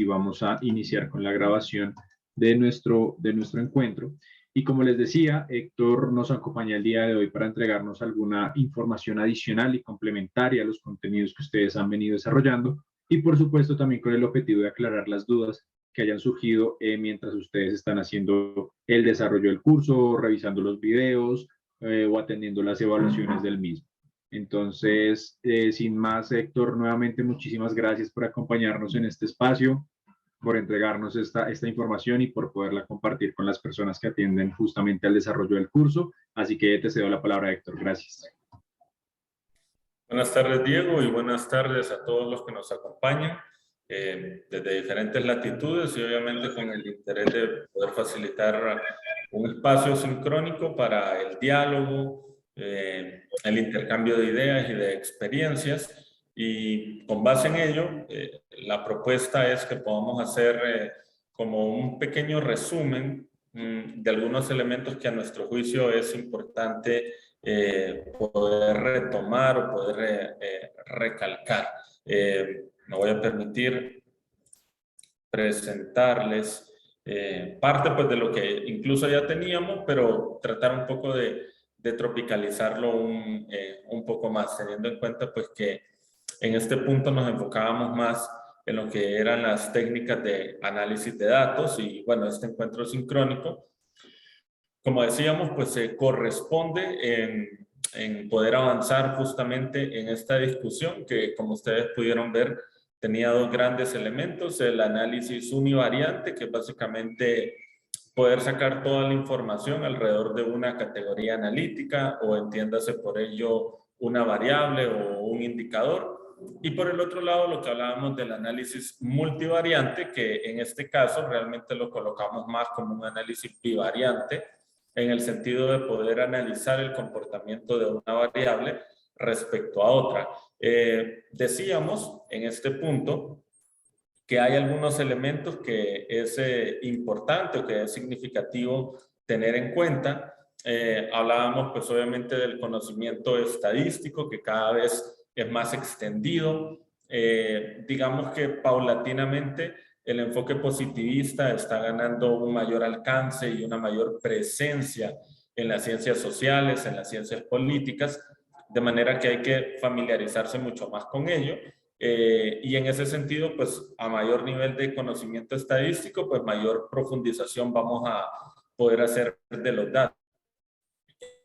aquí vamos a iniciar con la grabación de nuestro encuentro. Y como les decía, Héctor nos acompaña el día de hoy para entregarnos alguna información adicional y complementaria a los contenidos que ustedes han venido desarrollando y por supuesto también con el objetivo de aclarar las dudas que hayan surgido mientras ustedes están haciendo el desarrollo del curso, revisando los videos o atendiendo las evaluaciones del mismo. Entonces, sin más, Héctor, nuevamente muchísimas gracias por acompañarnos en este espacio, por entregarnos esta información y por poderla compartir con las personas que atienden justamente al desarrollo del curso. Así que te cedo la palabra, Héctor. Gracias. Buenas tardes, Diego, y buenas tardes a todos los que nos acompañan desde diferentes latitudes y obviamente con el interés de poder facilitar un espacio sincrónico para el diálogo, el intercambio de ideas y de experiencias. Y con base en ello, la propuesta es que podamos hacer como un pequeño resumen de algunos elementos que a nuestro juicio es importante poder retomar o poder recalcar. Me voy a permitir presentarles parte pues, de lo que incluso ya teníamos, pero tratar un poco de tropicalizarlo un poco más, teniendo en cuenta pues, que en este punto nos enfocábamos más en lo que eran las técnicas de análisis de datos y bueno, este encuentro sincrónico, como decíamos, pues se corresponde en poder avanzar justamente en esta discusión que, como ustedes pudieron ver, tenía dos grandes elementos: el análisis univariante, que es básicamente poder sacar toda la información alrededor de una categoría analítica o entiéndase por ello una variable o un indicador. Y por el otro lado, lo que hablábamos del análisis multivariante, que en este caso realmente lo colocamos más como un análisis bivariante, en el sentido de poder analizar el comportamiento de una variable respecto a otra. Decíamos en este punto que hay algunos elementos que es importante o que es significativo tener en cuenta. Hablábamos pues obviamente del conocimiento estadístico que cada vez es más extendido. Digamos que paulatinamente el enfoque positivista está ganando un mayor alcance y una mayor presencia en las ciencias sociales, en las ciencias políticas, de manera que hay que familiarizarse mucho más con ello. Y en ese sentido, pues a mayor nivel de conocimiento estadístico, pues mayor profundización vamos a poder hacer de los datos.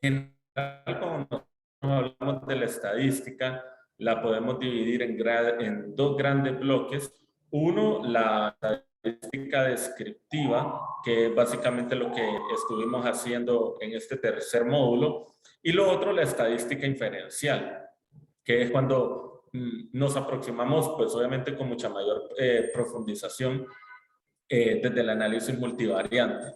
En general, cuando hablamos de la estadística, la podemos dividir en dos grandes bloques. Uno, la estadística descriptiva, que es básicamente lo que estuvimos haciendo en este tercer módulo, y lo otro, la estadística inferencial, que es cuando nos aproximamos, pues obviamente con mucha mayor profundización desde el análisis multivariante.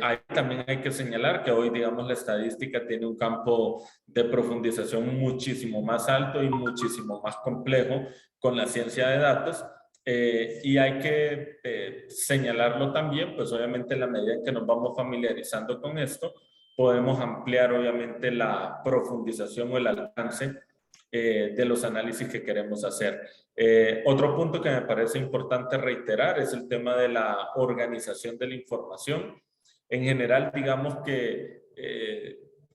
Ahí también hay que señalar que hoy, digamos, la estadística tiene un campo de profundización muchísimo más alto y muchísimo más complejo con la ciencia de datos. Y hay que señalarlo también, pues obviamente en la medida en que nos vamos familiarizando con esto, podemos ampliar obviamente la profundización o el alcance de los análisis que queremos hacer. Otro punto que me parece importante reiterar es el tema de la organización de la información. En general, digamos que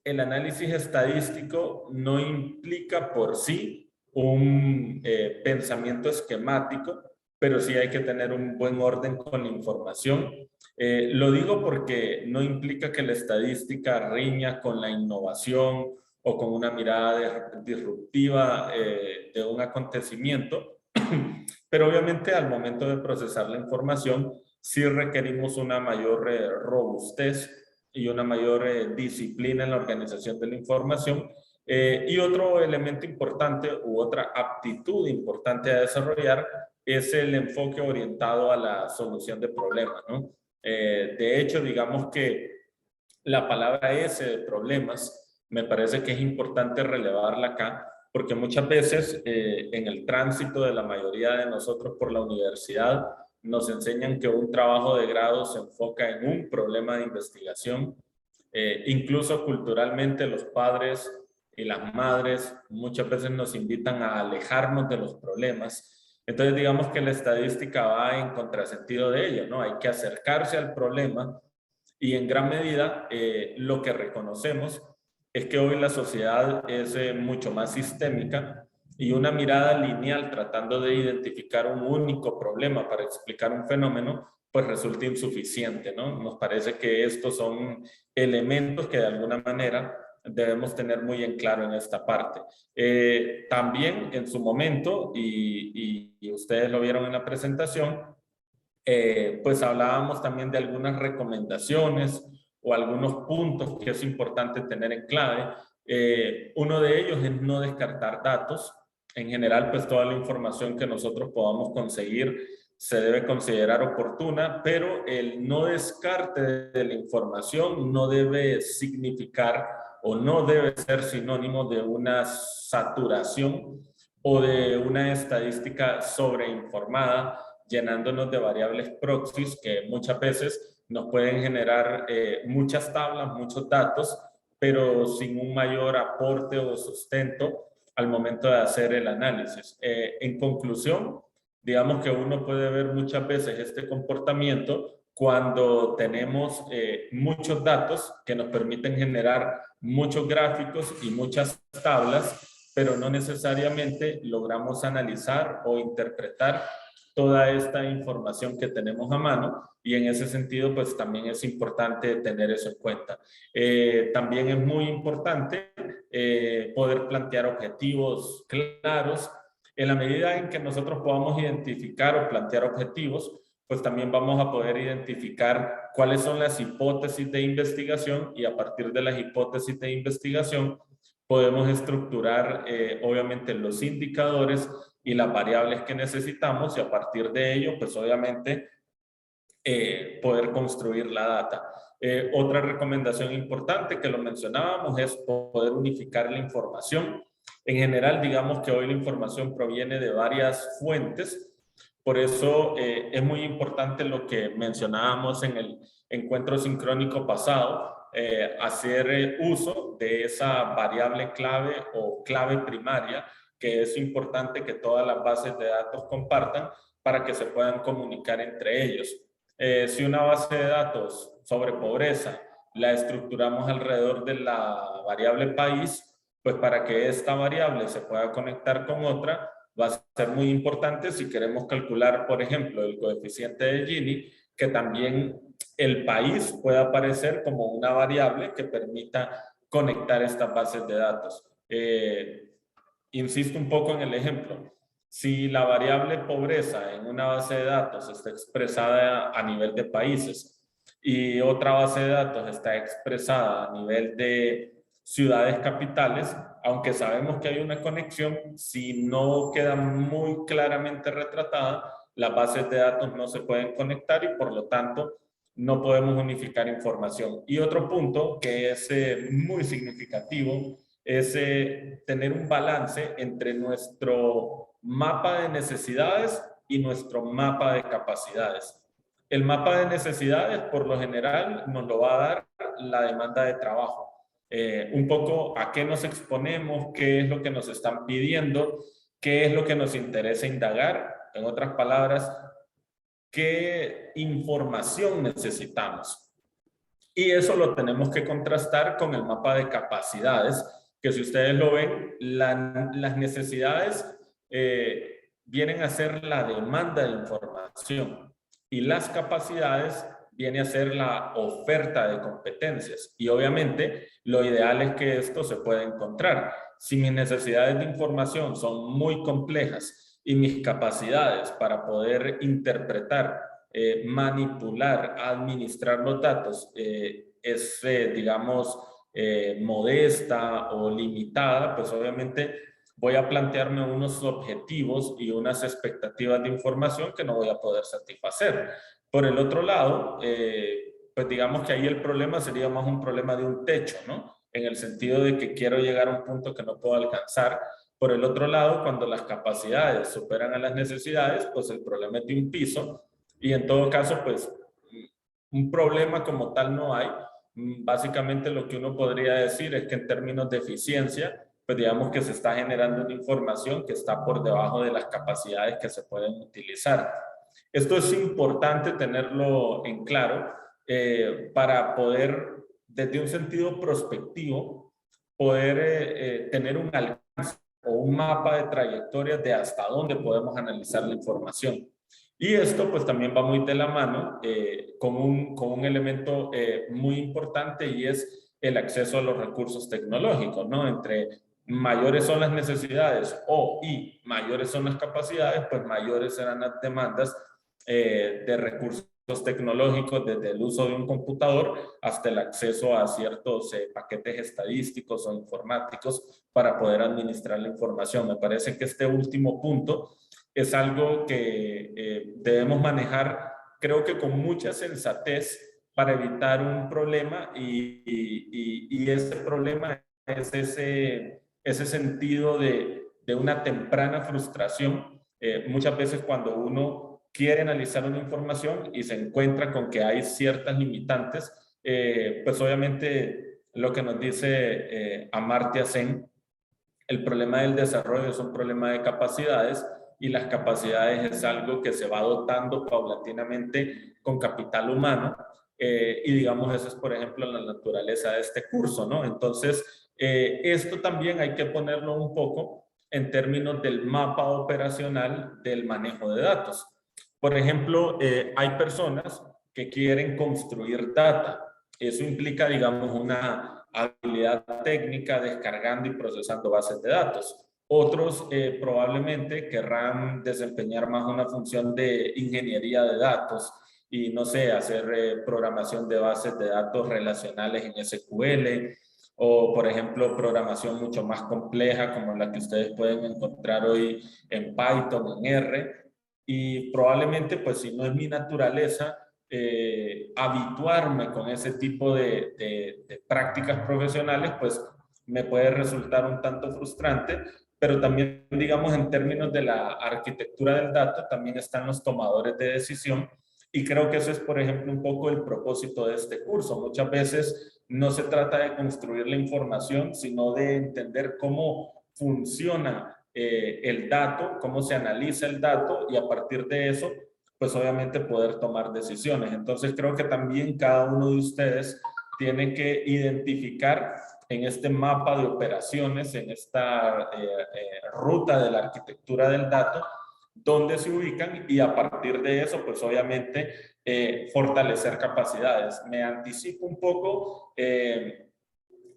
el análisis estadístico no implica por sí un pensamiento esquemático, pero sí hay que tener un buen orden con la información. Lo digo porque no implica que la estadística riña con la innovación o con una mirada disruptiva de un acontecimiento, pero obviamente al momento de procesar la información sí requerimos una mayor robustez y una mayor disciplina en la organización de la información. Y otro elemento importante u otra aptitud importante a desarrollar es el enfoque orientado a la solución de problemas, ¿no? De hecho, digamos que la palabra S de problemas me parece que es importante relevarla acá, porque muchas veces en el tránsito de la mayoría de nosotros por la universidad nos enseñan que un trabajo de grado se enfoca en un problema de investigación. Incluso culturalmente los padres y las madres muchas veces nos invitan a alejarnos de los problemas Entonces, digamos que la estadística va en contrasentido de ello, ¿no? Hay que acercarse al problema y en gran medida lo que reconocemos es que hoy la sociedad es mucho más sistémica y una mirada lineal tratando de identificar un único problema para explicar un fenómeno, pues resulta insuficiente, ¿no? Nos parece que estos son elementos que de alguna manera debemos tener muy en claro en esta parte. También en su momento, y ustedes lo vieron en la presentación, pues hablábamos también de algunas recomendaciones o algunos puntos que es importante tener en clave. Uno de ellos es no descartar datos. En general, pues toda la información que nosotros podamos conseguir se debe considerar oportuna, pero el no descarte de la información no debe significar o no debe ser sinónimo de una saturación o de una estadística sobreinformada, llenándonos de variables proxies que muchas veces nos pueden generar muchas tablas, muchos datos, pero sin un mayor aporte o sustento al momento de hacer el análisis. En conclusión, digamos que uno puede ver muchas veces este comportamiento cuando tenemos muchos datos que nos permiten generar muchos gráficos y muchas tablas, pero no necesariamente logramos analizar o interpretar toda esta información que tenemos a mano, y en ese sentido pues también es importante tener eso en cuenta. También es muy importante poder plantear objetivos claros. En la medida en que nosotros podamos identificar o plantear objetivos, pues también vamos a poder identificar cuáles son las hipótesis de investigación, y a partir de las hipótesis de investigación podemos estructurar obviamente los indicadores y las variables que necesitamos, y a partir de ello pues obviamente poder construir la data. Otra recomendación importante que lo mencionábamos es poder unificar la información. En general, digamos que hoy la información proviene de varias fuentes, por eso es muy importante lo que mencionábamos en el encuentro sincrónico pasado, hacer uso de esa variable clave o clave primaria, que es importante que todas las bases de datos compartan para que se puedan comunicar entre ellos. Si una base de datos sobre pobreza la estructuramos alrededor de la variable país, pues para que esta variable se pueda conectar con otra, va a ser muy importante si queremos calcular, por ejemplo, el coeficiente de Gini, que también el país pueda aparecer como una variable que permita conectar estas bases de datos. Insisto un poco en el ejemplo. Si la variable pobreza en una base de datos está expresada a nivel de países y otra base de datos está expresada a nivel de ciudades capitales, aunque sabemos que hay una conexión, si no queda muy claramente retratada, las bases de datos no se pueden conectar y por lo tanto no podemos unificar información. Y otro punto que es muy significativo es tener un balance entre nuestro mapa de necesidades y nuestro mapa de capacidades. El mapa de necesidades, por lo general, nos lo va a dar la demanda de trabajo. Un poco a qué nos exponemos, qué es lo que nos están pidiendo, qué es lo que nos interesa indagar. En otras palabras, qué información necesitamos. Y eso lo tenemos que contrastar con el mapa de capacidades, que si ustedes lo ven, las necesidades vienen a ser la demanda de información y las capacidades viene a ser la oferta de competencias. Y obviamente lo ideal es que esto se pueda encontrar. Si mis necesidades de información son muy complejas y mis capacidades para poder interpretar, manipular, administrar los datos es, digamos, modesta o limitada, pues obviamente voy a plantearme unos objetivos y unas expectativas de información que no voy a poder satisfacer. Por el otro lado, pues digamos que ahí el problema sería más un problema de un techo, ¿no? En el sentido de que quiero llegar a un punto que no puedo alcanzar. Por el otro lado, cuando las capacidades superan a las necesidades, pues el problema es de un piso, y en todo caso, pues un problema como tal no hay. Básicamente lo que uno podría decir es que en términos de eficiencia, pues digamos que se está generando una información que está por debajo de las capacidades que se pueden utilizar. Esto es importante tenerlo en claro para poder, desde un sentido prospectivo, poder tener un alcance o un mapa de trayectorias de hasta dónde podemos analizar la información. Y esto pues también va muy de la mano con un elemento muy importante, y es el acceso a los recursos tecnológicos, ¿no? Entre mayores son las necesidades y mayores son las capacidades, pues mayores serán las demandas de recursos tecnológicos, desde el uso de un computador hasta el acceso a ciertos paquetes estadísticos o informáticos para poder administrar la información. Me parece que este último punto es algo que debemos manejar, creo que con mucha sensatez, para evitar un problema, y ese problema es ese sentido de una temprana frustración. Muchas veces cuando uno quiere analizar una información y se encuentra con que hay ciertas limitantes, pues obviamente lo que nos dice Amartya Sen, el problema del desarrollo es un problema de capacidades, y las capacidades es algo que se va dotando paulatinamente con capital humano, y digamos eso es por ejemplo la naturaleza de este curso, ¿no? Entonces esto también hay que ponerlo un poco en términos del mapa operacional del manejo de datos. Por ejemplo, hay personas que quieren construir data. Eso implica, digamos, una habilidad técnica descargando y procesando bases de datos. Otros probablemente querrán desempeñar más una función de ingeniería de datos y, no sé, hacer programación de bases de datos relacionales en SQL, o, por ejemplo, programación mucho más compleja como la que ustedes pueden encontrar hoy en Python, en R. Y probablemente, pues si no es mi naturaleza, habituarme con ese tipo de prácticas profesionales, pues me puede resultar un tanto frustrante. Pero también, digamos, en términos de la arquitectura del dato, también están los tomadores de decisión, y creo que eso es, por ejemplo, un poco el propósito de este curso. Muchas veces no se trata de construir la información, sino de entender cómo funciona el dato, cómo se analiza el dato, y a partir de eso, pues obviamente poder tomar decisiones. Entonces creo que también cada uno de ustedes tiene que identificar en este mapa de operaciones, en esta ruta de la arquitectura del dato, dónde se ubican, y a partir de eso, pues obviamente fortalecer capacidades. Me anticipo un poco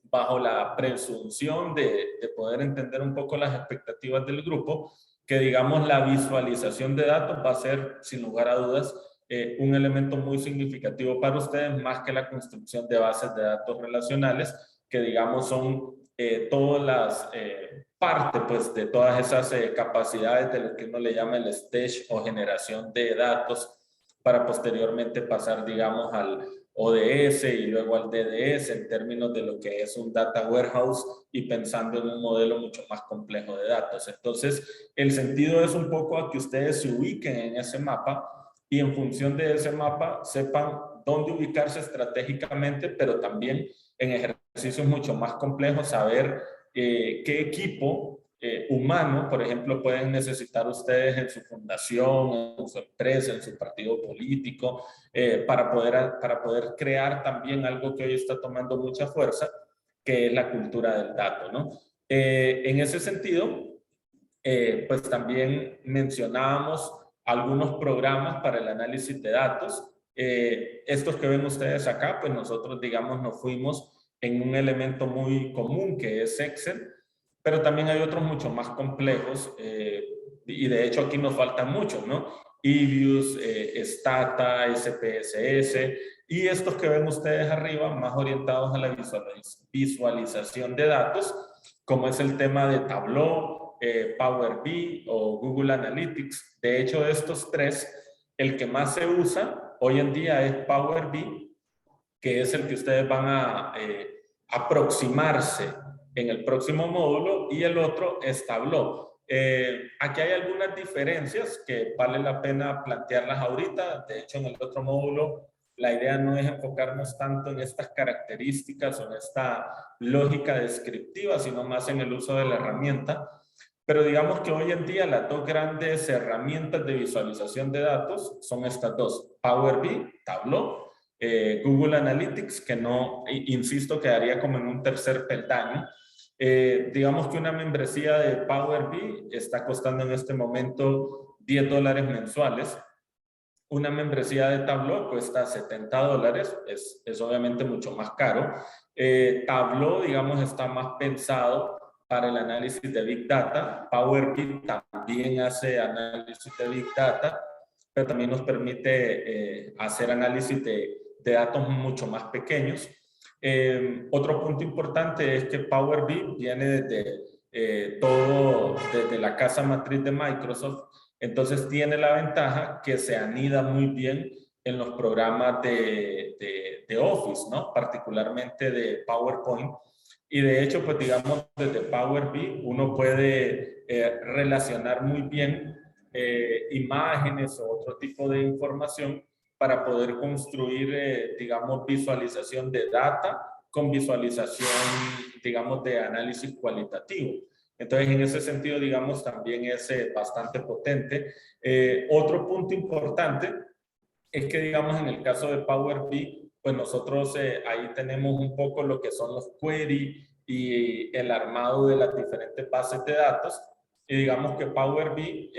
bajo la presunción de poder entender un poco las expectativas del grupo, que digamos la visualización de datos va a ser sin lugar a dudas un elemento muy significativo para ustedes, más que la construcción de bases de datos relacionales, que digamos son todas las partes pues, de todas esas capacidades de lo que uno le llama el stage o generación de datos, para posteriormente pasar, digamos, al ODS y luego al DDS en términos de lo que es un data warehouse, y pensando en un modelo mucho más complejo de datos. Entonces, el sentido es un poco a que ustedes se ubiquen en ese mapa, y en función de ese mapa sepan dónde ubicarse estratégicamente, pero también en ejercicios mucho más complejos saber qué equipo humano, por ejemplo, pueden necesitar ustedes en su fundación, en su empresa, en su partido político, para poder crear también algo que hoy está tomando mucha fuerza, que es la cultura del dato, ¿no? En ese sentido, pues también mencionábamos algunos programas para el análisis de datos. Estos que ven ustedes acá, pues nosotros, digamos, nos fuimos en un elemento muy común que es Excel, pero también hay otros mucho más complejos, y de hecho aquí nos faltan muchos, ¿no? EBIUS, Stata, SPSS, y estos que ven ustedes arriba, más orientados a la visualización de datos, como es el tema de Tableau, Power BI o Google Analytics. De hecho, de estos tres, el que más se usa hoy en día es Power BI, que es el que ustedes van a aproximarse en el próximo módulo, y el otro es Tableau. Aquí hay algunas diferencias que vale la pena plantearlas ahorita. De hecho, en el otro módulo la idea no es enfocarnos tanto en estas características o en esta lógica descriptiva, sino más en el uso de la herramienta. Pero digamos que hoy en día las dos grandes herramientas de visualización de datos son estas dos: Power BI, Tableau, Google Analytics, que no, insisto, quedaría como en un tercer peldaño. Digamos que una membresía de Power BI está costando en este momento $10 mensuales. Una membresía de Tableau cuesta $70, es obviamente mucho más caro. Tableau, digamos, está más pensado para el análisis de Big Data. Power BI también hace análisis de Big Data, pero también nos permite hacer análisis de datos mucho más pequeños. Otro punto importante es que Power BI viene desde la casa matriz de Microsoft. Entonces tiene la ventaja que se anida muy bien en los programas de Office, ¿no? Particularmente de PowerPoint. Y de hecho, pues digamos, desde Power BI uno puede relacionar muy bien imágenes o otro tipo de información para poder construir, digamos, visualización de data con visualización, digamos, de análisis cualitativo. Entonces, en ese sentido, digamos, también es bastante potente. Otro punto importante es que, digamos, en el caso de Power BI, pues nosotros ahí tenemos un poco lo que son los query y el armado de las diferentes bases de datos. Y digamos que Power BI,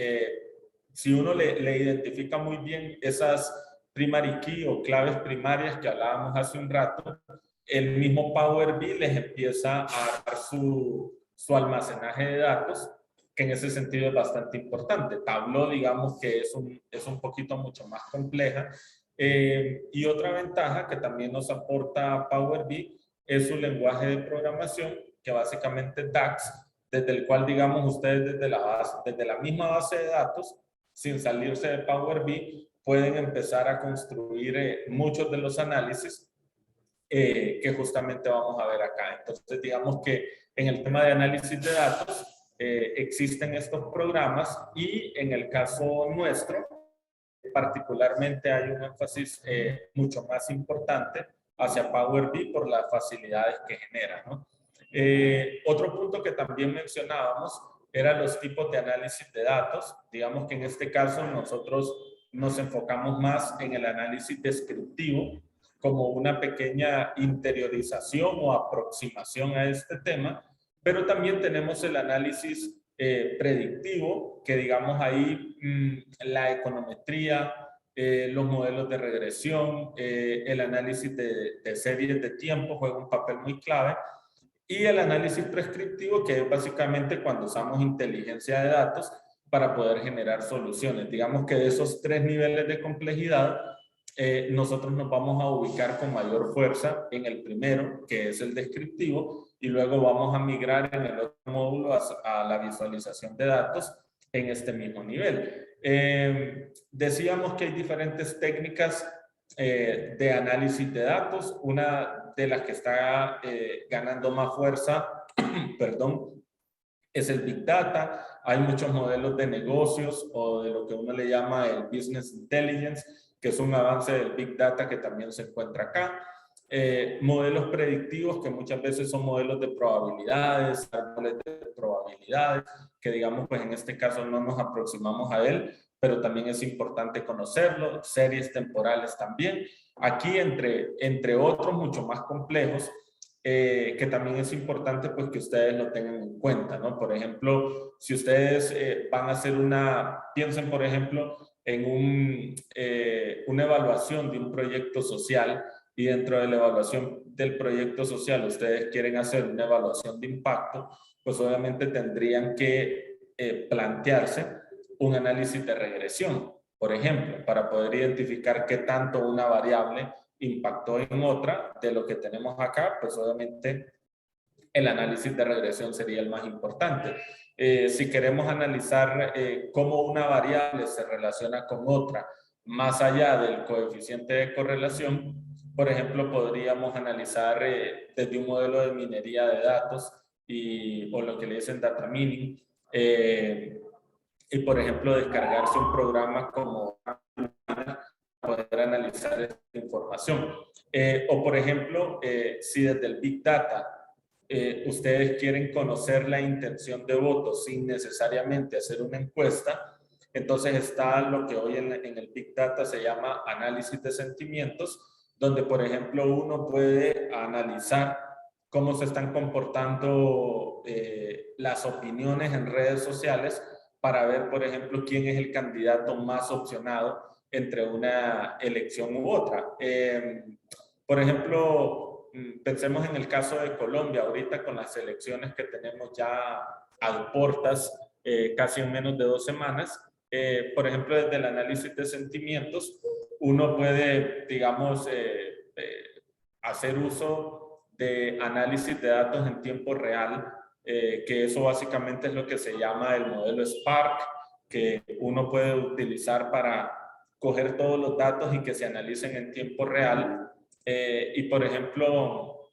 si uno le identifica muy bien esas primary key o claves primarias que hablábamos hace un rato, el mismo Power BI les empieza a dar su almacenaje de datos, que en ese sentido es bastante importante. Tableau, digamos que es un poquito mucho más compleja. Y otra ventaja que también nos aporta Power BI es su lenguaje de programación, que básicamente es DAX, desde el cual, digamos, ustedes desde la misma base de datos, sin salirse de Power BI, pueden empezar a construir muchos de los análisis que justamente vamos a ver acá. Entonces, digamos que en el tema de análisis de datos existen estos programas y en el caso nuestro, particularmente hay un énfasis mucho más importante hacia Power BI por las facilidades que genera, ¿no? Otro punto que también mencionábamos eran los tipos de análisis de datos. Digamos que en este caso nosotros nos enfocamos más en el análisis descriptivo como una pequeña interiorización o aproximación a este tema, pero también tenemos el análisis predictivo, que digamos ahí la econometría, los modelos de regresión, el análisis de series de tiempo juega un papel muy clave, y el análisis prescriptivo, que es básicamente cuando usamos inteligencia de datos para poder generar soluciones. Digamos que de esos tres niveles de complejidad, nosotros nos vamos a ubicar con mayor fuerza en el primero, que es el descriptivo, y luego vamos a migrar en el otro módulo a la visualización de datos en este mismo nivel. Decíamos que hay diferentes técnicas de análisis de datos. Una de las que está ganando más fuerza, perdón, es el Big Data. Hay muchos modelos de negocios o de lo que uno le llama el Business Intelligence, que es un avance del Big Data que también se encuentra acá. Modelos predictivos, que muchas veces son modelos de probabilidades, árboles de probabilidades, que digamos, pues en este caso no nos aproximamos a él, pero también es importante conocerlo. Series temporales también. Aquí, entre otros mucho más complejos, que también es importante pues que ustedes lo tengan en cuenta, ¿no? Por ejemplo, si ustedes van a hacer piensen por ejemplo en una evaluación de un proyecto social, y dentro de la evaluación del proyecto social ustedes quieren hacer una evaluación de impacto, pues obviamente tendrían que plantearse un análisis de regresión, por ejemplo, para poder identificar qué tanto una variable impactó en otra. De lo que tenemos acá, pues obviamente el análisis de regresión sería el más importante. Si queremos analizar cómo una variable se relaciona con otra, más allá del coeficiente de correlación, por ejemplo, podríamos analizar desde un modelo de minería de datos o lo que le dicen data mining, y por ejemplo descargarse un programa como poder analizar esta información. O por ejemplo, si desde el Big Data ustedes quieren conocer la intención de voto sin necesariamente hacer una encuesta, entonces está lo que hoy en el Big Data se llama análisis de sentimientos, donde por ejemplo uno puede analizar cómo se están comportando las opiniones en redes sociales para ver, por ejemplo, quién es el candidato más opcionado entre una elección u otra. Por ejemplo, pensemos en el caso de Colombia, ahorita con las elecciones que tenemos ya a puertas, casi en menos de 2 semanas. Por ejemplo, desde el análisis de sentimientos, uno puede, digamos, hacer uso de análisis de datos en tiempo real, que eso básicamente es lo que se llama el modelo Spark, que uno puede utilizar para coger todos los datos y que se analicen en tiempo real. Y por ejemplo,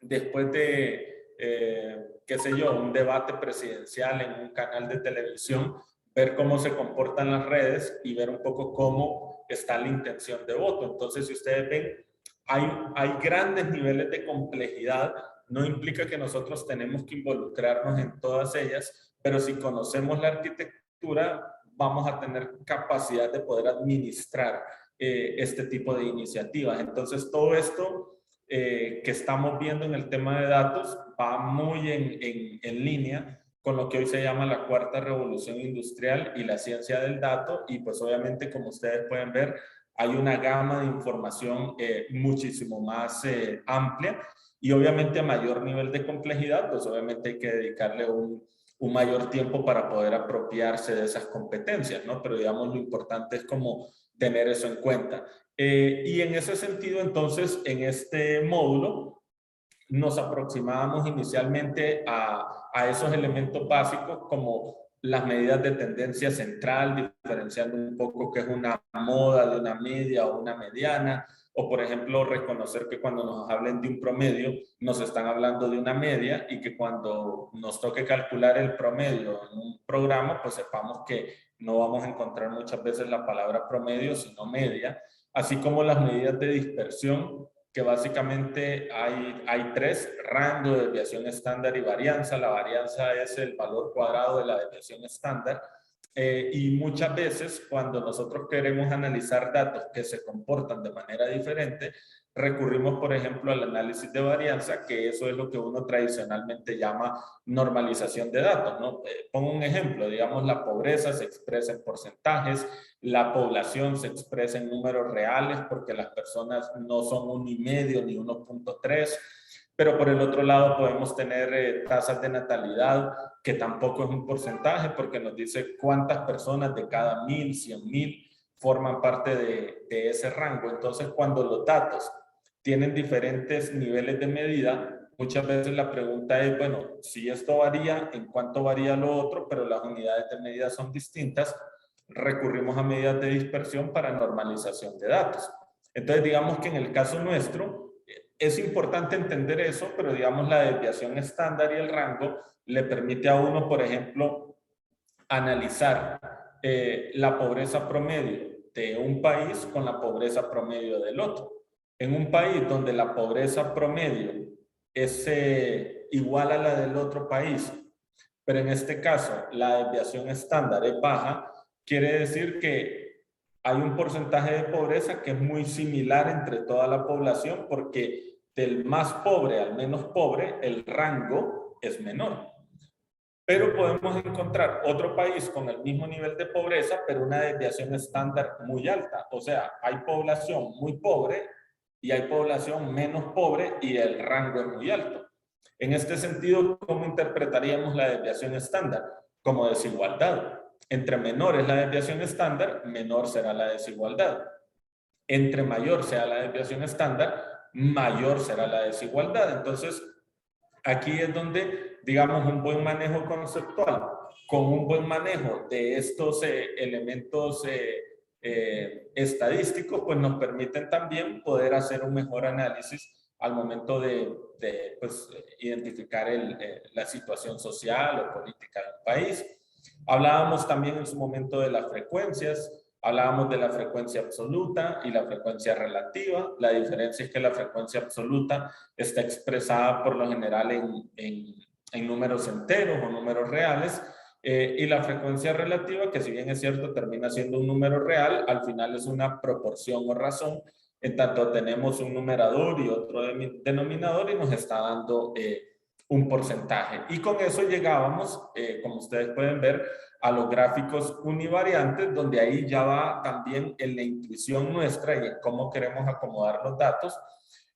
después de, qué sé yo, un debate presidencial en un canal de televisión, ver cómo se comportan las redes y ver un poco cómo está la intención de voto. Entonces, si ustedes ven, hay grandes niveles de complejidad. No implica que nosotros tenemos que involucrarnos en todas ellas, pero si conocemos la arquitectura, vamos a tener capacidad de poder administrar este tipo de iniciativas. Entonces, todo esto que estamos viendo en el tema de datos va muy en línea con lo que hoy se llama la cuarta revolución industrial y la ciencia del dato. Y pues obviamente, como ustedes pueden ver, hay una gama de información muchísimo más amplia y obviamente a mayor nivel de complejidad, pues obviamente hay que dedicarle un mayor tiempo para poder apropiarse de esas competencias, ¿no? Pero digamos, lo importante es como tener eso en cuenta. Y en ese sentido, entonces, en este módulo nos aproximábamos inicialmente a esos elementos básicos como las medidas de tendencia central, diferenciando un poco qué es una moda de una media o una mediana, o por ejemplo reconocer que cuando nos hablen de un promedio nos están hablando de una media y que cuando nos toque calcular el promedio en un programa pues sepamos que no vamos a encontrar muchas veces la palabra promedio sino media, así como las medidas de dispersión, que básicamente hay 3: rango, desviación estándar y varianza. La varianza es el valor cuadrado de la desviación estándar. Y muchas veces cuando nosotros queremos analizar datos que se comportan de manera diferente, recurrimos, por ejemplo, al análisis de varianza, que eso es lo que uno tradicionalmente llama normalización de datos, ¿no? Pongo un ejemplo, digamos, la pobreza se expresa en porcentajes, la población se expresa en números reales porque las personas no son 1,5 ni 1,3, pero por el otro lado podemos tener tasas de natalidad que tampoco es un porcentaje porque nos dice cuántas personas de cada 1,000, 100,000 forman parte de ese rango. Entonces, cuando los datos tienen diferentes niveles de medida, muchas veces la pregunta es, bueno, si esto varía, ¿en cuánto varía lo otro? Pero las unidades de medida son distintas. Recurrimos a medidas de dispersión para normalización de datos. Entonces, digamos que en el caso nuestro, es importante entender eso, pero digamos la desviación estándar y el rango le permite a uno, por ejemplo, analizar la pobreza promedio de un país con la pobreza promedio del otro. En un país donde la pobreza promedio es igual a la del otro país, pero en este caso la desviación estándar es baja, quiere decir que hay un porcentaje de pobreza que es muy similar entre toda la población porque del más pobre al menos pobre el rango es menor. Pero podemos encontrar otro país con el mismo nivel de pobreza, pero una desviación estándar muy alta. O sea, hay población muy pobre y hay población menos pobre y el rango es muy alto. En este sentido, ¿cómo interpretaríamos la desviación estándar? Como desigualdad. Entre menor es la desviación estándar, menor será la desigualdad. Entre mayor sea la desviación estándar, mayor será la desigualdad. Entonces, aquí es donde, digamos, un buen manejo conceptual, con un buen manejo de estos elementos estadísticos, pues nos permiten también poder hacer un mejor análisis al momento de pues, identificar la situación social o política del país. Hablábamos también en su momento de las frecuencias. Hablábamos de la frecuencia absoluta y la frecuencia relativa. La diferencia es que la frecuencia absoluta está expresada por lo general en números enteros o números reales, y la frecuencia relativa, que si bien es cierto termina siendo un número real, al final es una proporción o razón, en tanto tenemos un numerador y otro denominador y nos está dando un porcentaje. Y con eso llegábamos, como ustedes pueden ver, a los gráficos univariantes, donde ahí ya va también en la intuición nuestra y en cómo queremos acomodar los datos.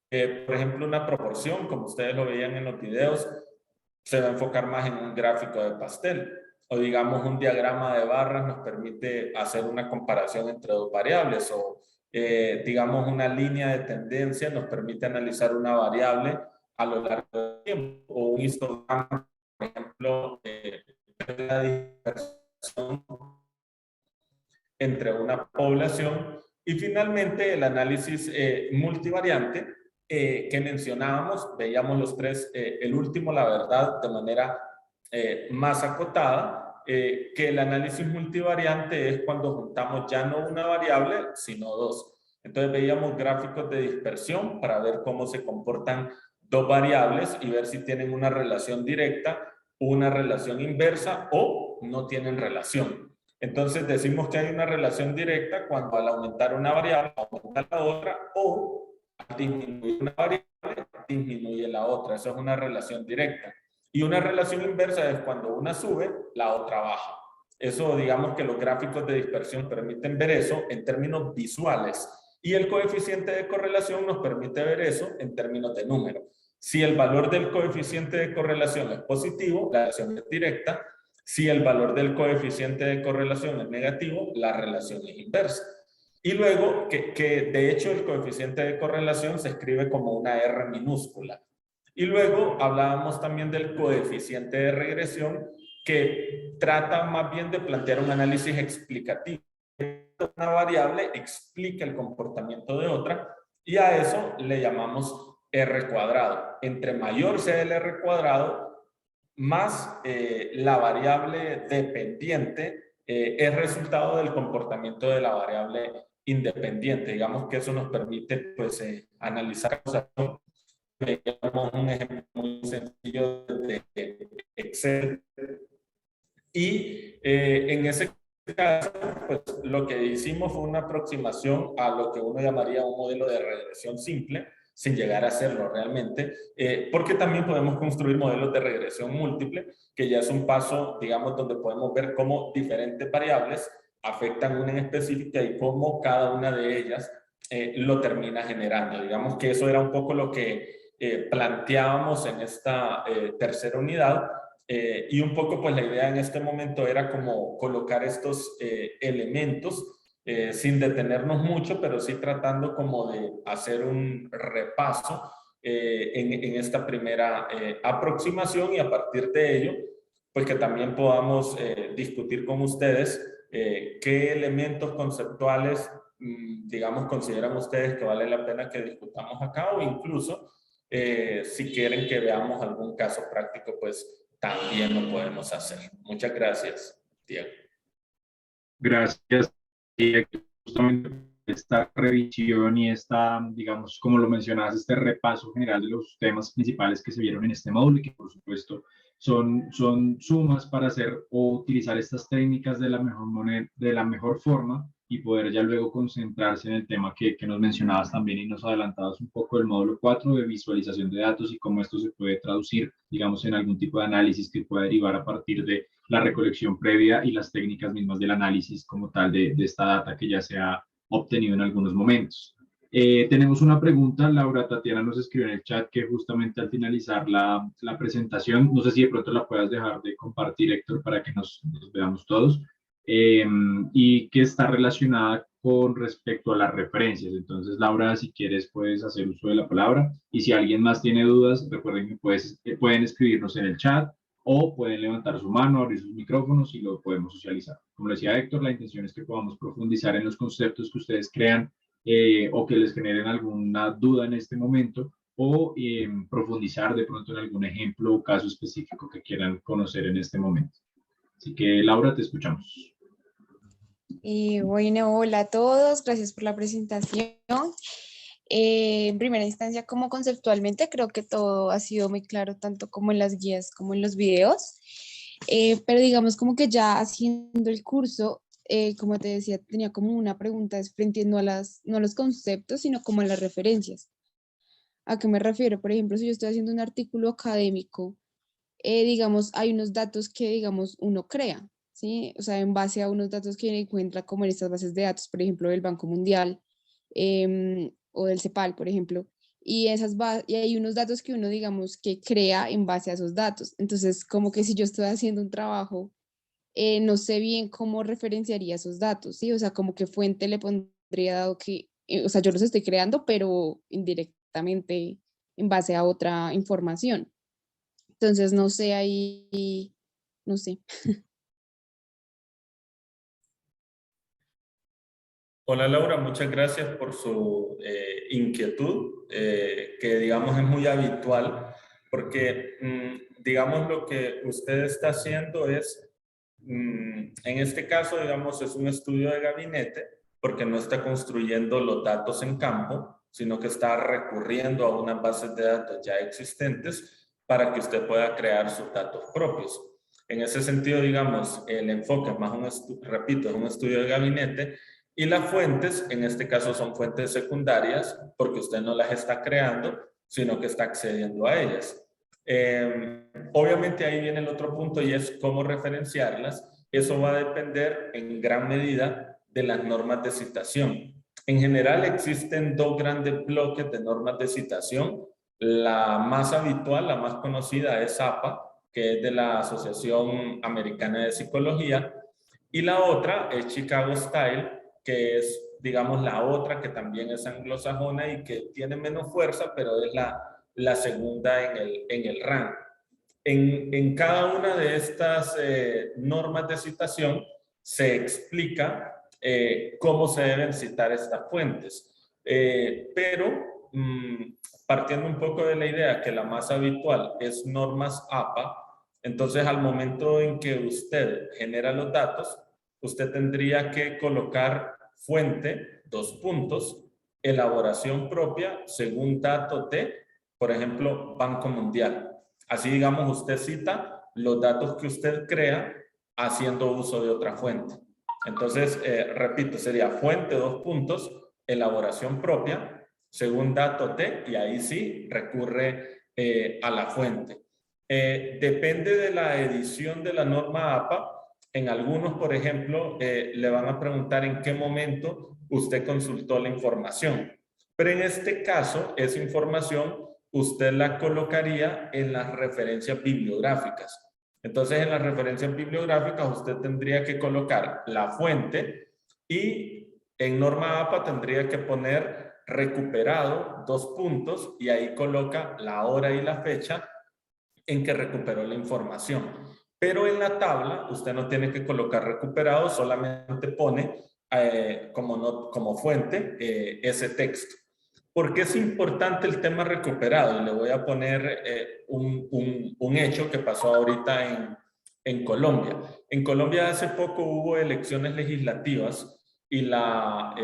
Por ejemplo, una proporción, como ustedes lo veían en los videos, se va a enfocar más en un gráfico de pastel. O digamos, un diagrama de barras nos permite hacer una comparación entre dos variables. O digamos, una línea de tendencia nos permite analizar una variable a lo largo del tiempo. O un histograma, por ejemplo, la dispersión entre una población. Y finalmente el análisis multivariante que mencionábamos, veíamos los tres, el último, la verdad, de manera más acotada, que el análisis multivariante es cuando juntamos ya no una variable, sino dos. Entonces veíamos gráficos de dispersión para ver cómo se comportan dos variables y ver si tienen una relación directa, una relación inversa o no tienen relación. Entonces decimos que hay una relación directa cuando al aumentar una variable aumenta la otra, o al disminuir una variable disminuye la otra. Eso es una relación directa. Y una relación inversa es cuando una sube, la otra baja. Eso, digamos que los gráficos de dispersión permiten ver eso en términos visuales. Y el coeficiente de correlación nos permite ver eso en términos de número. Si el valor del coeficiente de correlación es positivo, la relación es directa. Si el valor del coeficiente de correlación es negativo, la relación es inversa. Y luego, que de hecho el coeficiente de correlación se escribe como una R minúscula. Y luego hablábamos también del coeficiente de regresión, que trata más bien de plantear un análisis explicativo. Una variable explica el comportamiento de otra, y a eso le llamamos R cuadrado. Entre mayor sea el R cuadrado, más la variable dependiente es resultado del comportamiento de la variable independiente. Digamos que eso nos permite pues analizar cosas. Veamos un ejemplo muy sencillo de Excel. Y en ese caso, pues lo que hicimos fue una aproximación a lo que uno llamaría un modelo de regresión simple, sin llegar a hacerlo realmente, porque también podemos construir modelos de regresión múltiple, que ya es un paso, digamos, donde podemos ver cómo diferentes variables afectan una en específica y cómo cada una de ellas lo termina generando. Digamos que eso era un poco lo que planteábamos en esta tercera unidad, y un poco pues la idea en este momento era como colocar estos elementos sin detenernos mucho, pero sí tratando como de hacer un repaso en esta primera aproximación, y a partir de ello, pues que también podamos discutir con ustedes qué elementos conceptuales, digamos, consideran ustedes que vale la pena que discutamos acá, o incluso si quieren que veamos algún caso práctico, pues también lo podemos hacer. Muchas gracias, Diego. Gracias. Y justamente esta revisión y esta, digamos, como lo mencionabas, este repaso general de los temas principales que se vieron en este módulo, y que por supuesto son sumas para hacer o utilizar estas técnicas de la mejor manera, de la mejor forma, y poder ya luego concentrarse en el tema que nos mencionabas también y nos adelantabas un poco del módulo 4 de visualización de datos, y cómo esto se puede traducir, digamos, en algún tipo de análisis que pueda derivar a partir de la recolección previa y las técnicas mismas del análisis como tal de esta data que ya se ha obtenido en algunos momentos. Tenemos una pregunta. Laura Tatiana nos escribió en el chat que justamente al finalizar la presentación, no sé si de pronto la puedas dejar de compartir, Héctor, para que nos veamos todos, y que está relacionada con respecto a las referencias. Entonces, Laura, si quieres, puedes hacer uso de la palabra, y si alguien más tiene dudas, recuerden que pueden escribirnos en el chat, o pueden levantar su mano, abrir sus micrófonos y lo podemos socializar. Como decía Héctor, la intención es que podamos profundizar en los conceptos que ustedes crean o que les generen alguna duda en este momento, o profundizar de pronto en algún ejemplo o caso específico que quieran conocer en este momento. Así que, Laura, te escuchamos. Y bueno, hola a todos, gracias por la presentación. En primera instancia, como conceptualmente, creo que todo ha sido muy claro, tanto como en las guías como en los videos. Pero digamos como que ya haciendo el curso, como te decía, tenía como una pregunta es frente no no a los conceptos, sino como a las referencias. ¿A qué me refiero? Por ejemplo, si yo estoy haciendo un artículo académico, digamos, hay unos datos que, digamos, uno crea, ¿sí? O sea, en base a unos datos que encuentra como en estas bases de datos, por ejemplo, del Banco Mundial o del CEPAL, por ejemplo, y hay unos datos que uno, digamos, que crea en base a esos datos. Entonces, como que si yo estoy haciendo un trabajo, no sé bien cómo referenciaría esos datos, ¿sí? O sea, como qué fuente le pondría dado que, o sea, yo los estoy creando, pero indirectamente en base a otra información. Entonces, no sé ahí, no sé. Hola Laura, muchas gracias por su inquietud, que digamos es muy habitual, porque digamos lo que usted está haciendo es, en este caso digamos es un estudio de gabinete, porque no está construyendo los datos en campo, sino que está recurriendo a unas bases de datos ya existentes para que usted pueda crear sus datos propios. En ese sentido, digamos, el enfoque es más repito, es un estudio de gabinete y las fuentes, en este caso, son fuentes secundarias porque usted no las está creando, sino que está accediendo a ellas. Obviamente ahí viene el otro punto y es cómo referenciarlas. Eso va a depender en gran medida de las normas de citación. En general existen dos grandes bloques de normas de citación. La más habitual, la más conocida es APA, que es de la Asociación Americana de Psicología, y la otra es Chicago Style, que es, digamos, la otra que también es anglosajona y que tiene menos fuerza, pero es la segunda en el rango. En cada una de estas normas de citación se explica cómo se deben citar estas fuentes. Pero partiendo un poco de la idea que la más habitual es normas APA, entonces al momento en que usted genera los datos, usted tendría que colocar fuente, dos puntos, elaboración propia según datos de, por ejemplo, Banco Mundial. Así, digamos, usted cita los datos que usted crea haciendo uso de otra fuente. Entonces, repito, sería fuente, dos puntos, elaboración propia, según datos de, y ahí sí recurre a la fuente. Depende de la edición de la norma APA. En algunos, por ejemplo, le van a preguntar en qué momento usted consultó la información. Pero en este caso, esa información usted la colocaría en las referencias bibliográficas. Entonces, en las referencias bibliográficas usted tendría que colocar la fuente y en norma APA tendría que poner recuperado, dos puntos, y ahí coloca la hora y la fecha en que recuperó la información. Pero en la tabla usted no tiene que colocar recuperado, solamente pone como fuente ese texto. ¿Por qué es importante el tema recuperado? Y le voy a poner un hecho que pasó ahorita en Colombia. En Colombia hace poco hubo elecciones legislativas y la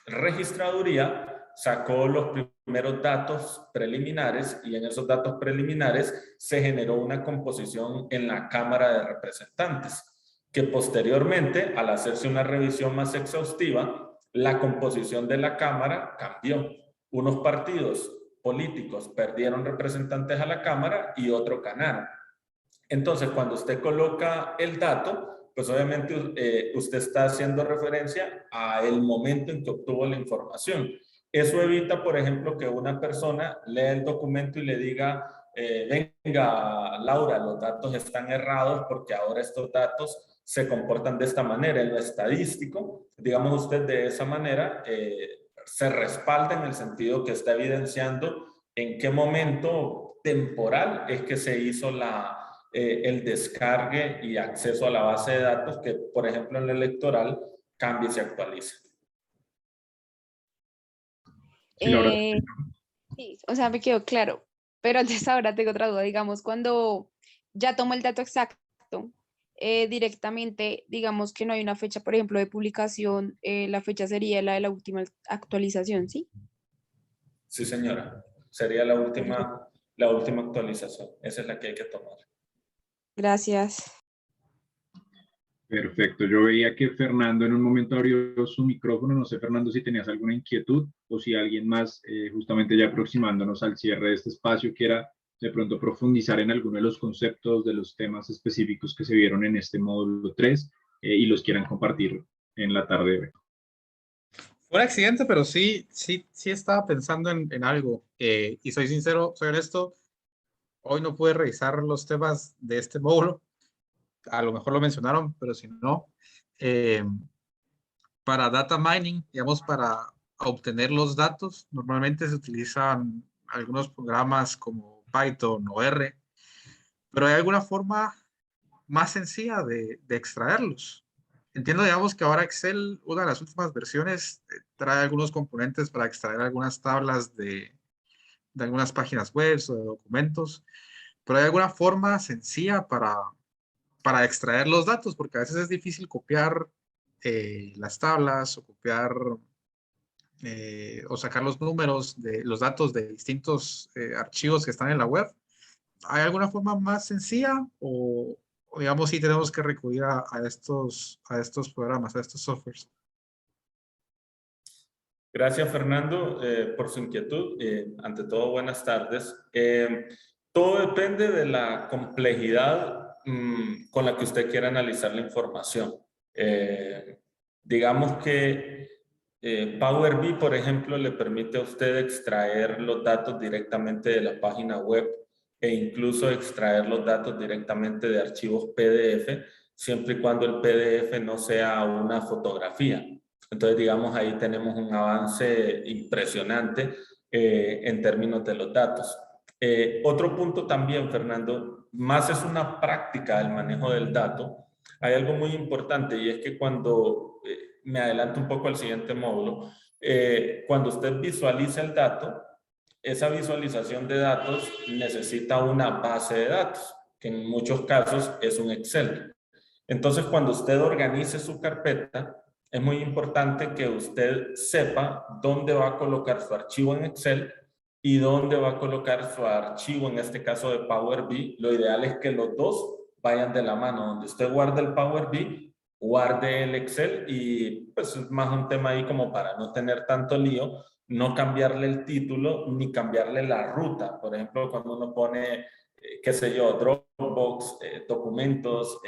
registraduría sacó los primeros datos preliminares y en esos datos preliminares se generó una composición en la Cámara de Representantes, que posteriormente, al hacerse una revisión más exhaustiva, la composición de la Cámara cambió. Unos partidos políticos perdieron representantes a la Cámara y otros ganaron. Entonces, cuando usted coloca el dato, pues obviamente usted está haciendo referencia a el momento en que obtuvo la información. Eso evita, por ejemplo, que una persona lea el documento y le diga, venga, Laura, los datos están errados porque ahora estos datos se comportan de esta manera. En lo estadístico, digamos usted de esa manera, se respalda en el sentido que está evidenciando en qué momento temporal es que se hizo el descargue y acceso a la base de datos que, por ejemplo, en el electoral cambia y se actualiza. Sí, Laura. Sí, o sea, me quedó claro, pero antes ahora tengo otra duda, digamos, cuando ya tomo el dato exacto, directamente, digamos que no hay una fecha, por ejemplo, de publicación, la fecha sería la de la última actualización, ¿sí? Sí, señora. Sería Perfecto. la última actualización. Esa es la que hay que tomar. Gracias. Perfecto. Yo veía que Fernando en un momento abrió su micrófono. No sé, Fernando, si tenías alguna inquietud o si alguien más, justamente ya aproximándonos al cierre de este espacio, quiera de pronto profundizar en alguno de los conceptos, de los temas específicos que se vieron en este módulo 3 y los quieran compartir en la tarde de hoy. Fue un accidente, pero sí estaba pensando en algo. Y soy sincero, soy honesto, hoy no pude revisar los temas de este módulo. A lo mejor lo mencionaron, pero si no, eh, para data mining, digamos, para obtener los datos, normalmente se utilizan algunos programas como Python o R, pero hay alguna forma más sencilla de extraerlos. Entiendo, digamos, que ahora Excel, una de las últimas versiones, trae algunos componentes para extraer algunas tablas de algunas páginas web o de documentos, pero hay alguna forma sencilla para extraer los datos, porque a veces es difícil copiar las tablas o copiar o sacar los números de los datos de distintos archivos que están en la web. ¿Hay alguna forma más sencilla o digamos si tenemos que recurrir a estos programas, a estos softwares? Gracias, Fernando, por su inquietud. Ante todo, buenas tardes. Todo depende de la complejidad con la que usted quiera analizar la información. Digamos que Power BI, por ejemplo, le permite a usted extraer los datos directamente de la página web e incluso extraer los datos directamente de archivos PDF, siempre y cuando el PDF no sea una fotografía. Entonces, digamos, ahí tenemos un avance impresionante en términos de los datos. Otro punto también, Fernando, más es una práctica del manejo del dato. Hay algo muy importante y es que cuando, me adelanto un poco al siguiente módulo, cuando usted visualiza el dato, esa visualización de datos necesita una base de datos, que en muchos casos es un Excel. Entonces, cuando usted organice su carpeta, es muy importante que usted sepa dónde va a colocar su archivo en Excel y dónde va a colocar su archivo, en este caso de Power BI. Lo ideal es que los dos vayan de la mano. Donde usted guarde el Power BI, guarde el Excel y pues es más un tema ahí como para no tener tanto lío, no cambiarle el título ni cambiarle la ruta. Por ejemplo, cuando uno pone, qué sé yo, Dropbox, documentos,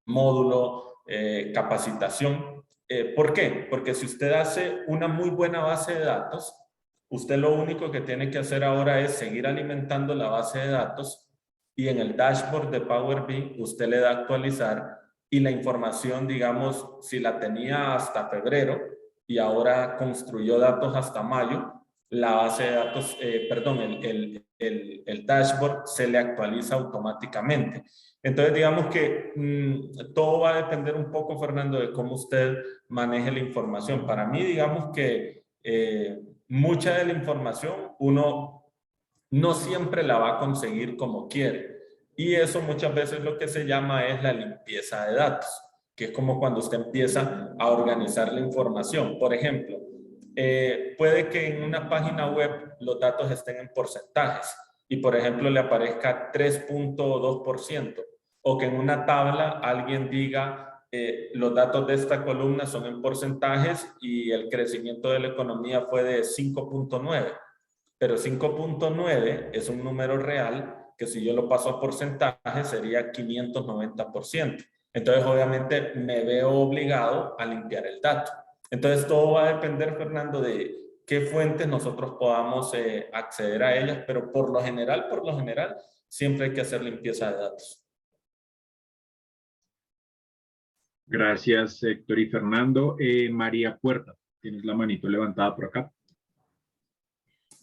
módulo, capacitación. ¿Por qué? Porque si usted hace una muy buena base de datos, usted lo único que tiene que hacer ahora es seguir alimentando la base de datos y en el dashboard de Power BI usted le da a actualizar y la información, digamos, si la tenía hasta febrero y ahora construyó datos hasta mayo, la base de datos, perdón, el dashboard se le actualiza automáticamente. Entonces, digamos que todo va a depender un poco, Fernando, de cómo usted maneje la información. Para mí, digamos que mucha de la información uno no siempre la va a conseguir como quiere. Y eso muchas veces lo que se llama es la limpieza de datos, que es como cuando usted empieza a organizar la información. Por ejemplo, puede que en una página web los datos estén en porcentajes y, por ejemplo, le aparezca 3.2%, o que en una tabla alguien diga los datos de esta columna son en porcentajes y el crecimiento de la economía fue de 5.9, pero 5.9 es un número real que si yo lo paso a porcentaje sería 590%. Entonces, obviamente, me veo obligado a limpiar el dato. Entonces, todo va a depender, Fernando, de qué fuentes nosotros podamos acceder a ellas, pero por lo general, siempre hay que hacer limpieza de datos. Gracias, Héctor y Fernando. María Puerta, tienes la manito levantada por acá.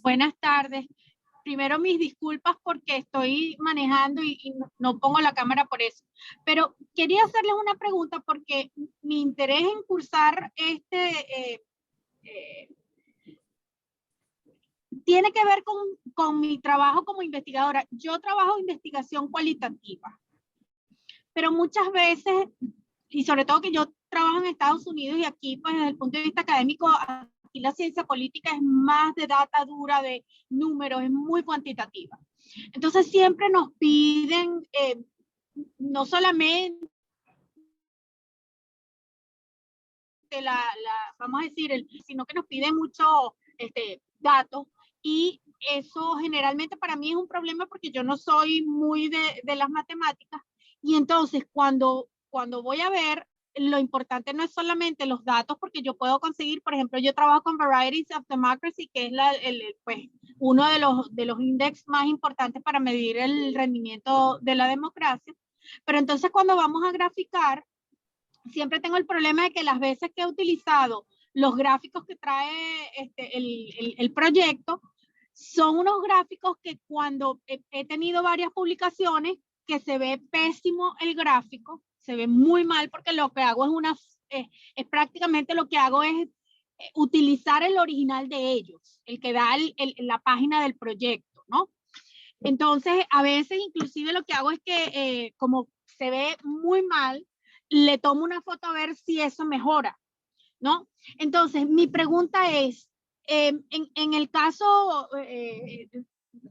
Buenas tardes. Primero mis disculpas porque estoy manejando y no pongo la cámara por eso. Pero quería hacerles una pregunta porque mi interés en cursar tiene que ver con mi trabajo como investigadora. Yo trabajo en investigación cualitativa. pero muchas veces, y sobre todo que yo trabajo en Estados Unidos y aquí, pues desde el punto de vista académico, aquí la ciencia política es más de data dura, de números, es muy cuantitativa. Entonces siempre nos piden, no solamente vamos a decir, sino que nos piden muchos datos, y eso generalmente para mí es un problema porque yo no soy muy de las matemáticas, y entonces cuando voy a ver, lo importante no es solamente los datos, porque yo puedo conseguir, por ejemplo, yo trabajo con Varieties of Democracy, que es pues, uno de los índices más importantes para medir el rendimiento de la democracia, pero entonces cuando vamos a graficar, siempre tengo el problema de que las veces que he utilizado los gráficos que trae el proyecto, son unos gráficos que cuando he tenido varias publicaciones, que se ve pésimo el gráfico, se ve muy mal, porque lo que hago es prácticamente lo que hago es utilizar el original de ellos, el que da la página del proyecto, ¿no? Entonces, a veces inclusive lo que hago es que como se ve muy mal, le tomo una foto a ver si eso mejora, ¿no? Entonces, mi pregunta es, en el caso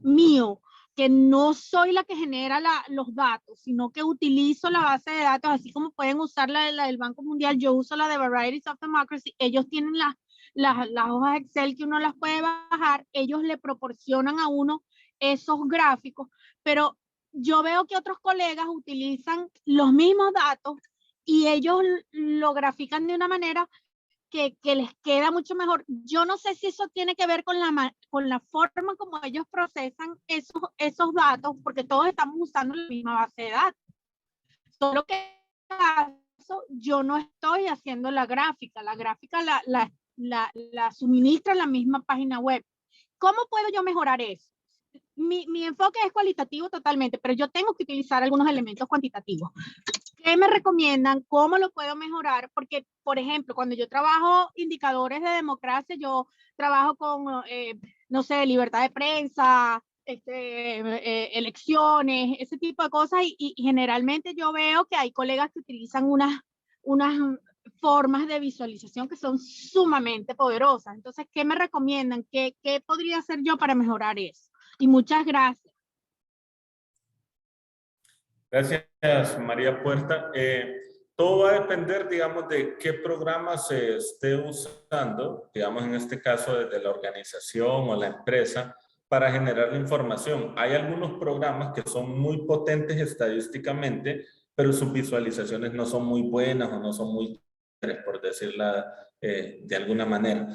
mío, que no soy la que genera los datos, sino que utilizo la base de datos, así como pueden usar la del Banco Mundial, yo uso la de Varieties of Democracy, ellos tienen las hojas Excel que uno las puede bajar, ellos le proporcionan a uno esos gráficos, pero yo veo que otros colegas utilizan los mismos datos y ellos lo grafican de una manera que les queda mucho mejor. Yo no sé si eso tiene que ver con la forma como ellos procesan esos datos, porque todos estamos usando la misma base de datos. Solo que en este caso, yo no estoy haciendo la gráfica la suministra la misma página web. ¿Cómo puedo yo mejorar eso? Mi enfoque es cualitativo totalmente, pero yo tengo que utilizar algunos elementos cuantitativos. ¿Qué me recomiendan? ¿Cómo lo puedo mejorar? Porque, por ejemplo, cuando yo trabajo indicadores de democracia, yo trabajo con, no sé, libertad de prensa, elecciones, ese tipo de cosas, y generalmente yo veo que hay colegas que utilizan unas formas de visualización que son sumamente poderosas. Entonces, ¿qué me recomiendan? ¿Qué podría hacer yo para mejorar eso? Y muchas gracias. Gracias, María Puerta. Todo va a depender, digamos, de qué programa se esté usando, digamos, en este caso desde la organización o la empresa, para generar la información. Hay algunos programas que son muy potentes estadísticamente, pero sus visualizaciones no son muy buenas o no son muy, por decirla de alguna manera.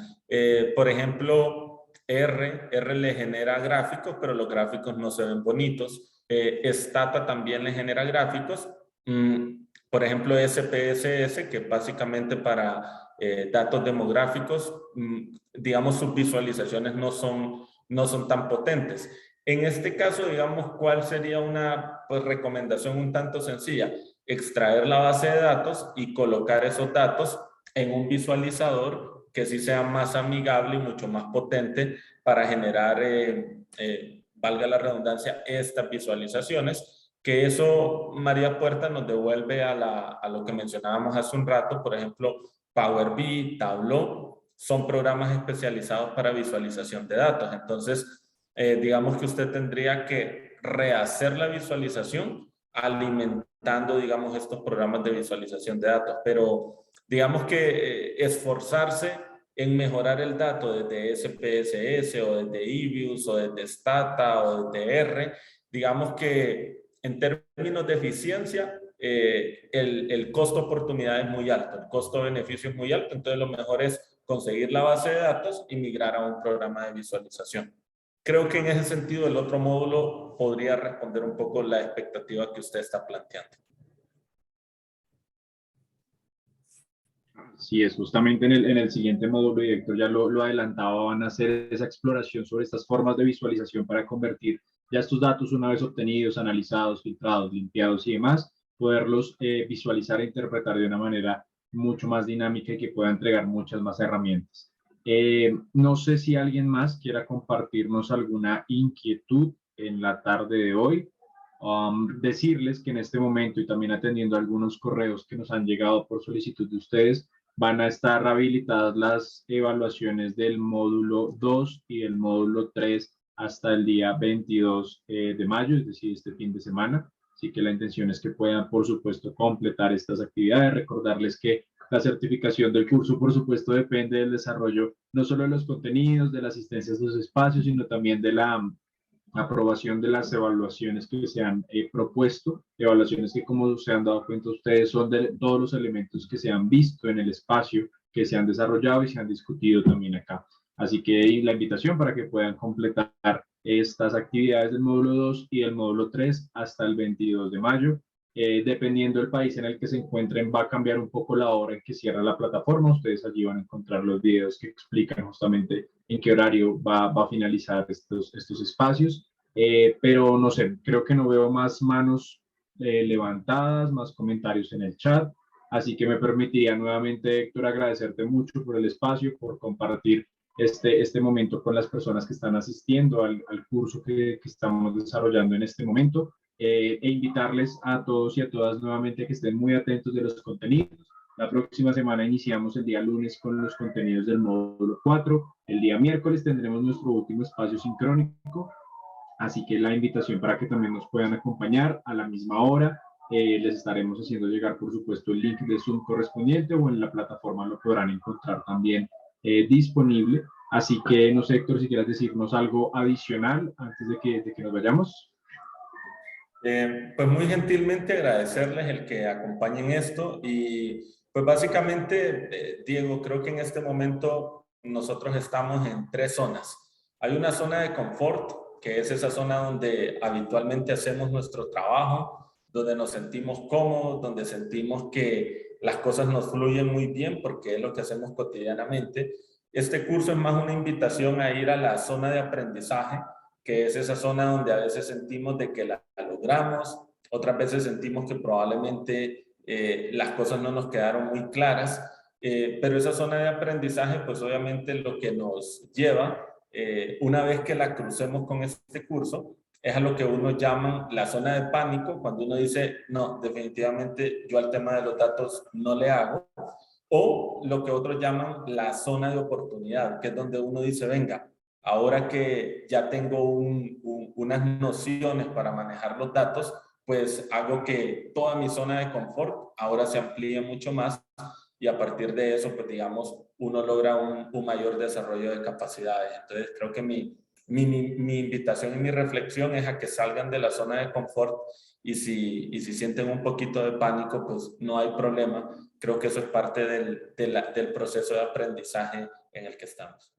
Por ejemplo, R le genera gráficos, pero los gráficos no se ven bonitos. Stata también le genera gráficos. Por ejemplo, SPSS, que básicamente para datos demográficos, digamos, sus visualizaciones no son tan potentes. En este caso, digamos, ¿cuál sería una recomendación un tanto sencilla? Extraer la base de datos y colocar esos datos en un visualizador que sí sea más amigable y mucho más potente para generar, valga la redundancia, estas visualizaciones, que eso, María Puerta, nos devuelve a lo que mencionábamos hace un rato. Por ejemplo, Power BI, Tableau, son programas especializados para visualización de datos. Entonces, digamos que usted tendría que rehacer la visualización alimentando, digamos, estos programas de visualización de datos. Pero digamos que esforzarse en mejorar el dato desde SPSS o desde eViews o desde Stata o desde R, digamos que en términos de eficiencia, el costo oportunidad es muy alto, el costo-beneficio es muy alto, entonces lo mejor es conseguir la base de datos y migrar a un programa de visualización. Creo que en ese sentido el otro módulo podría responder un poco la expectativa que usted está planteando. Sí, es justamente en el siguiente módulo, y Héctor ya lo adelantaba, van a hacer esa exploración sobre estas formas de visualización para convertir ya estos datos, una vez obtenidos, analizados, filtrados, limpiados y demás, poderlos visualizar e interpretar de una manera mucho más dinámica y que pueda entregar muchas más herramientas. No sé si alguien más quiera compartirnos alguna inquietud en la tarde de hoy. Decirles que en este momento, y también atendiendo algunos correos que nos han llegado por solicitud de ustedes, van a estar habilitadas las evaluaciones del módulo 2 y el módulo 3 hasta el día 22 de mayo, es decir, este fin de semana. Así que la intención es que puedan, por supuesto, completar estas actividades. Recordarles que la certificación del curso, por supuesto, depende del desarrollo no solo de los contenidos, de la asistencia a estos espacios, sino también de la aprobación de las evaluaciones que se han propuesto, evaluaciones que, como se han dado cuenta ustedes, son de todos los elementos que se han visto en el espacio, que se han desarrollado y se han discutido también acá. Así que la invitación para que puedan completar estas actividades del módulo 2 y del módulo 3 hasta el 22 de mayo. Dependiendo del país en el que se encuentren, va a cambiar un poco la hora en que cierra la plataforma. Ustedes allí van a encontrar los videos que explican justamente en qué horario va a finalizar estos espacios. Pero no sé, creo que no veo más manos levantadas, más comentarios en el chat. Así que me permitiría nuevamente, Héctor, agradecerte mucho por el espacio, por compartir este momento con las personas que están asistiendo al curso que estamos desarrollando en este momento. E invitarles a todos y a todas nuevamente que estén muy atentos de los contenidos. La próxima semana iniciamos el día lunes con los contenidos del módulo 4. El día miércoles tendremos nuestro último espacio sincrónico. Así que la invitación para que también nos puedan acompañar a la misma hora. Les estaremos haciendo llegar, por supuesto, el link de Zoom correspondiente, o en la plataforma lo podrán encontrar también disponible. Así que, no sé, Héctor, si quieres decirnos algo adicional antes de que nos vayamos. Pues muy gentilmente agradecerles el que acompañen esto y pues básicamente, Diego, creo que en este momento nosotros estamos en 3 zonas. Hay una zona de confort, que es esa zona donde habitualmente hacemos nuestro trabajo, donde nos sentimos cómodos, donde sentimos que las cosas nos fluyen muy bien porque es lo que hacemos cotidianamente. Este curso es más una invitación a ir a la zona de aprendizaje, que es esa zona donde a veces sentimos de que la logramos, otras veces sentimos que probablemente las cosas no nos quedaron muy claras, pero esa zona de aprendizaje pues obviamente lo que nos lleva, una vez que la crucemos con este curso, es a lo que uno llama la zona de pánico, cuando uno dice, no, definitivamente yo al tema de los datos no le hago, o lo que otros llaman la zona de oportunidad, que es donde uno dice, venga, ahora que ya tengo unas nociones para manejar los datos, pues hago que toda mi zona de confort ahora se amplíe mucho más y a partir de eso, pues digamos, uno logra un mayor desarrollo de capacidades. Entonces, creo que mi invitación y mi reflexión es a que salgan de la zona de confort y si sienten un poquito de pánico, pues no hay problema. Creo que eso es parte del proceso de aprendizaje en el que estamos.